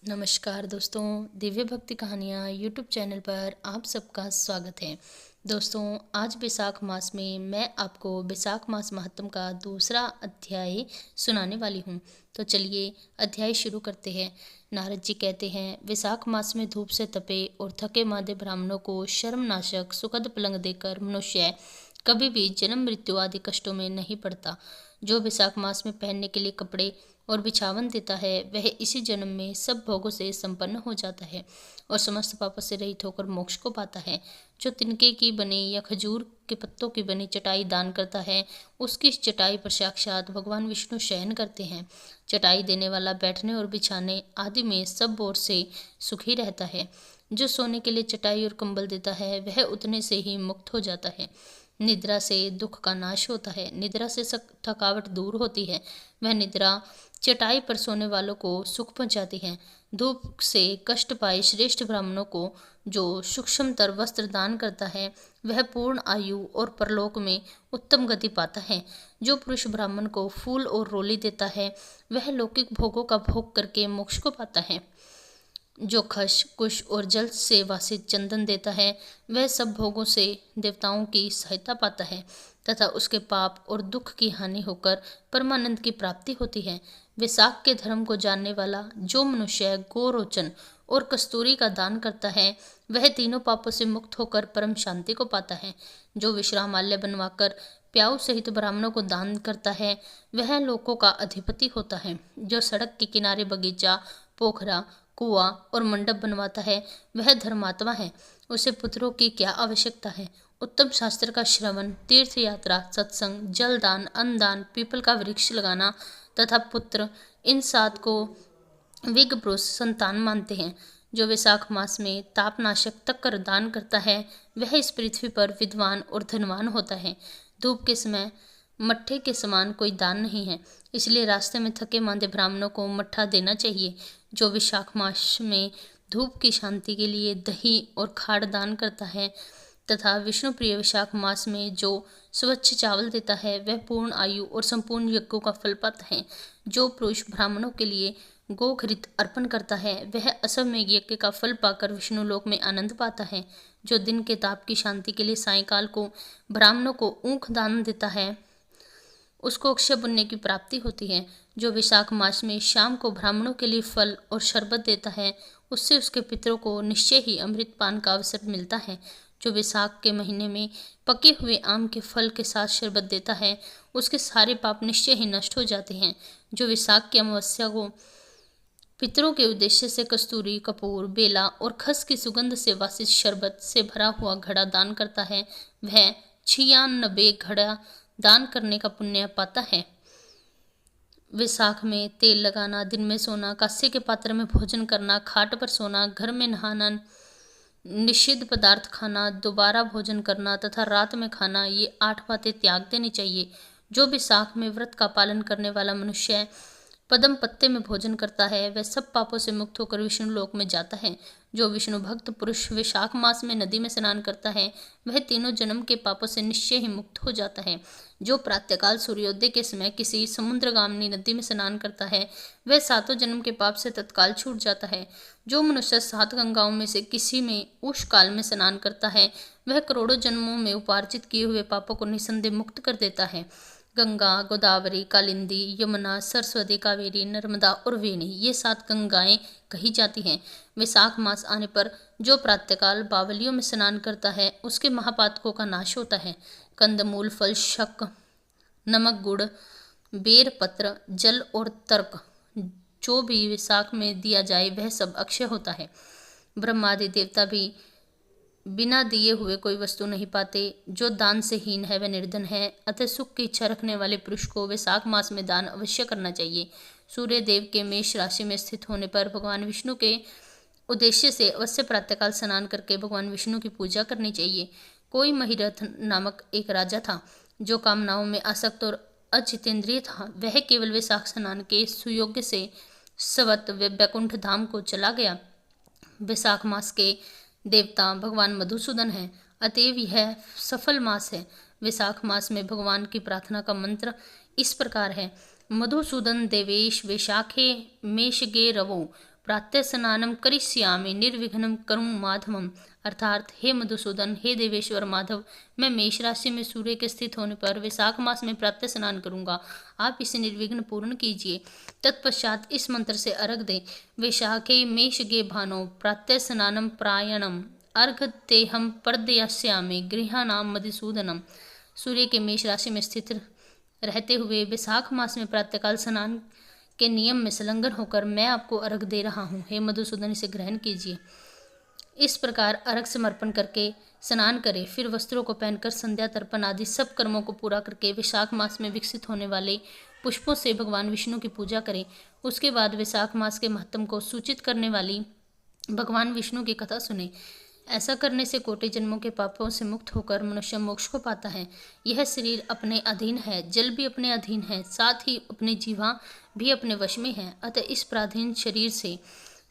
नमस्कार दोस्तों, दिव्य भक्ति कहानियाँ यूट्यूब चैनल पर आप सबका स्वागत है। दोस्तों, आज बैसाख मास में मैं आपको बैसाख मास महात्म का दूसरा अध्याय सुनाने वाली हूँ। तो चलिए अध्याय शुरू करते हैं। नारद जी कहते हैं, वैसाख मास में धूप से तपे और थके मादे ब्राह्मणों को शर्मनाशक सुखद पलंग देकर मनुष्य कभी भी जन्म मृत्यु आदि कष्टों में नहीं पड़ता। जो वैसाख मास में पहनने के लिए कपड़े और बिछावन देता है, वह इसी जन्म में सब भोगों से संपन्न हो जाता है और समस्त पापों से रहित होकर मोक्ष को पाता है। जो तिनके की बनी या खजूर के पत्तों की बनी चटाई दान करता है, उसकी इस चटाई पर साक्षात भगवान विष्णु शयन करते हैं। चटाई देने वाला बैठने और बिछाने आदि में सब ओर से सुखी रहता है। जो सोने के लिए चटाई और कंबल देता है, वह उतने से ही मुक्त हो जाता है। निद्रा से दुख का नाश होता है। निद्रा से थकावट दूर होती है। वह निद्रा चटाई पर सोने वालों को सुख पहुंचाती है। धूप से कष्ट पाए श्रेष्ठ ब्राह्मणों को जो सूक्ष्मतर वस्त्र दान करता है, वह पूर्ण आयु और परलोक में उत्तम गति पाता है। जो पुरुष ब्राह्मण को फूल और रोली देता है, वह लौकिक भोगों का भोग करके मोक्ष को पाता है। जो खश कुश और जल से वासित चंदन देता है, वह सब भोगों से देवताओं की सहायता पाता है तथा उसके पाप और दुख की हानि होकर परमानंद की प्राप्ति होती है। वैसाख के धर्म को जानने वाला जो मनुष्य गोरोचन और कस्तूरी का दान करता है, वह तीनों पापों से मुक्त होकर परम शांति को पाता है। जो विश्रामालय बनवाकर प्याऊ सहित ब्राह्मणों को दान करता है, वह लोकों का अधिपति होता है। जो सड़क के किनारे बगीचा, पोखरा, कुआं और मंडप बनवाता है, वह धर्मात्मा है। उसे पुत्रों की क्या आवश्यकता है। उत्तम शास्त्र का श्रवण, तीर्थ यात्रा, सत्संग, जलदान, अन्नदान, पीपल का वृक्ष लगाना तथा पुत्र, इन सात को विघ्न पुरुष संतान मानते हैं। जो वैसाख मास में तापनाशक तक्कर दान करता है, वह इस पृथ्वी पर विद्वान और धनवान होता है। धूप के समय मट्ठे के समान कोई दान नहीं है, इसलिए रास्ते में थके मांदे ब्राह्मणों को मट्ठा देना चाहिए। जो वैशाख मास में धूप की शांति के लिए दही और खाड़ दान करता है तथा विष्णु प्रिय वैशाख मास में जो स्वच्छ चावल देता है, वह पूर्ण आयु और संपूर्ण यज्ञों का फल पाता है। जो पुरुष ब्राह्मणों के लिए गोघृत अर्पण करता है, वह असमय यज्ञ का फल पाकर विष्णु लोक में आनंद पाता है। जो दिन के ताप की शांति के लिए सायंकाल को ब्राह्मणों को ऊख दान देता है, उसको अक्षय पुण्य की प्राप्ति होती है। जो वैशाख मास में शाम को ब्राह्मणों के लिए फल और शरबत देता है, उससे उसके पितरों को निश्चय ही अमृत पान का अवसर मिलता है। जो वैसाख के महीने में पके हुए आम के फल के साथ शरबत देता है, उसके सारे पाप निश्चय ही नष्ट हो जाते हैं। जो वैसाख की अमावस्या को पितरों के उद्देश्य से कस्तूरी, कपूर, बेला और खस की सुगंध से वासित शरबत से भरा हुआ घड़ा दान करता है, वह 96 घड़ा दान करने का पुण्य पाता है। वैसाख में तेल लगाना, दिन में सोना, कांसे के पात्र में भोजन करना, खाट पर सोना, घर में नहाना, निषिद्ध पदार्थ खाना, दोबारा भोजन करना तथा रात में खाना, ये 8 बातें त्याग देनी चाहिए। जो वैसाख में व्रत का पालन करने वाला मनुष्य पदम पत्ते में भोजन करता है, वह सब पापों से मुक्त होकर विष्णु लोक में जाता है। जो विष्णु भक्त पुरुष वैशाख मास में नदी में स्नान करता है, वह तीनों जन्म के पापों से निश्चय ही मुक्त हो जाता है। जो प्रातःकाल सूर्योदय के समय किसी समुद्रगामिनी नदी में स्नान करता है, वह सातों जन्म के पाप से तत्काल छूट जाता है। जो मनुष्य 7 गंगाओं में से किसी में उष काल में स्नान करता है, वह करोड़ों जन्मों में उपार्जित किए हुए पापों को निसंदेह मुक्त कर देता है। गंगा, गोदावरी, कालिंदी, यमुना, सरस्वती, कावेरी, नर्मदा और वेणी, ये 7 गंगाएं कही जाती हैं। वैसाख मास आने पर जो प्रातःकाल बावलियों में स्नान करता है, उसके महापातकों का नाश होता है। कंदमूल, फल, शक, नमक, गुड़, बेर पत्र, जल और तर्क जो भी वैसाख में दिया जाए, वह सब अक्षय होता है। ब्रह्मादि देवता भी बिना दिए हुए कोई वस्तु नहीं पाते। जो दान से हीन है वह निर्धन है। अतः सुख की इच्छा रखने वाले पुरुष को वैसाख मास में दान अवश्य करना चाहिए। सूर्य देव के मेष राशि में स्थित होने पर भगवान विष्णु के उद्देश्य से अवश्य प्रातःकाल स्नान करके भगवान विष्णु की पूजा करनी चाहिए। कोई महिरथ नामक एक राजा था, जो कामनाओं में आसक्त और अजितेंद्रिय था। वह केवल वैसाख स्नान के सुयोग्य से सवत वैकुंठ धाम को चला गया। वैसाख मास के देवता भगवान मधुसूदन है, अतएव यह सफल मास है। वैसाख मास में भगवान की प्रार्थना का मंत्र इस प्रकार है: मधुसूदन देवेश वैशाखे मेषगे रवो प्रातः स्नानम करिष्यामि निर्विघ्नं करुं माधवम। अर्थात हे मधुसूदन, हे देवेश्वर माधव, मैं मेष राशि में सूर्य के स्थित होने पर वैशाख मास में प्रातः स्नान करूंगा, आप इसे निर्विघ्न पूर्ण कीजिए। तत्पश्चात इस मंत्र से अर्घ दें। वैशाखे मेषगे भानो प्रातः स्नानम प्रायणम अर्घ तेहम प्रदयास्यामि गृहाणाम मधुसूदनम। सूर्य के मेष राशि में स्थित रहते हुए वैशाख मास में प्रातःकाल स्नान के नियम में संलग्न होकर मैं आपको अर्घ दे रहा हूँ, हे मधुसूदन इसे ग्रहण कीजिए। इस प्रकार अर्घ समर्पण करके स्नान करें, फिर वस्त्रों को पहनकर संध्या तर्पण आदि सब कर्मों को पूरा करके वैशाख मास में विकसित होने वाले पुष्पों से भगवान विष्णु की पूजा करें। उसके बाद वैशाख मास के महत्व को सूचित करने वाली भगवान विष्णु की कथा सुने। ऐसा करने से कोटि जन्मों के पापों से मुक्त होकर मनुष्य मोक्ष को पाता है। यह शरीर अपने अधीन है, जल भी अपने अधीन है, साथ ही अपनी जीवा भी अपने वश में है। अतः इस पराधीन शरीर से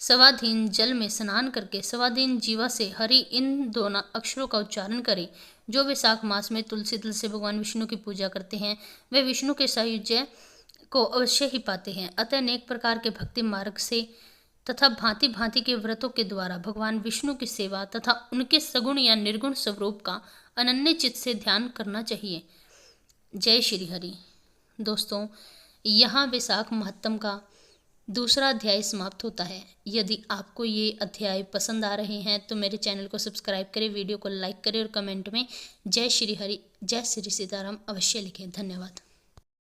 स्वाधीन जल में स्नान करके स्वाधीन जीवा से हरि इन दोनों अक्षरों का उच्चारण करें। जो वैशाख मास में तुलसी दल से भगवान विष्णु की पूजा करते हैं वे विष्णु के सायुज्य को अवश्य ही पाते हैं। अतः अनेक प्रकार के भक्ति मार्ग से तथा भांति भांति के व्रतों के द्वारा भगवान विष्णु की सेवा तथा उनके सगुण या निर्गुण स्वरूप का अनन्य चित्त से ध्यान करना चाहिए। जय श्री हरि। दोस्तों, यहाँ वैशाख महत्तम का दूसरा अध्याय समाप्त होता है। यदि आपको ये अध्याय पसंद आ रहे हैं तो मेरे चैनल को सब्सक्राइब करें, वीडियो को लाइक करें और कमेंट में जय श्री हरि, जय श्री सीताराम अवश्य लिखें। धन्यवाद।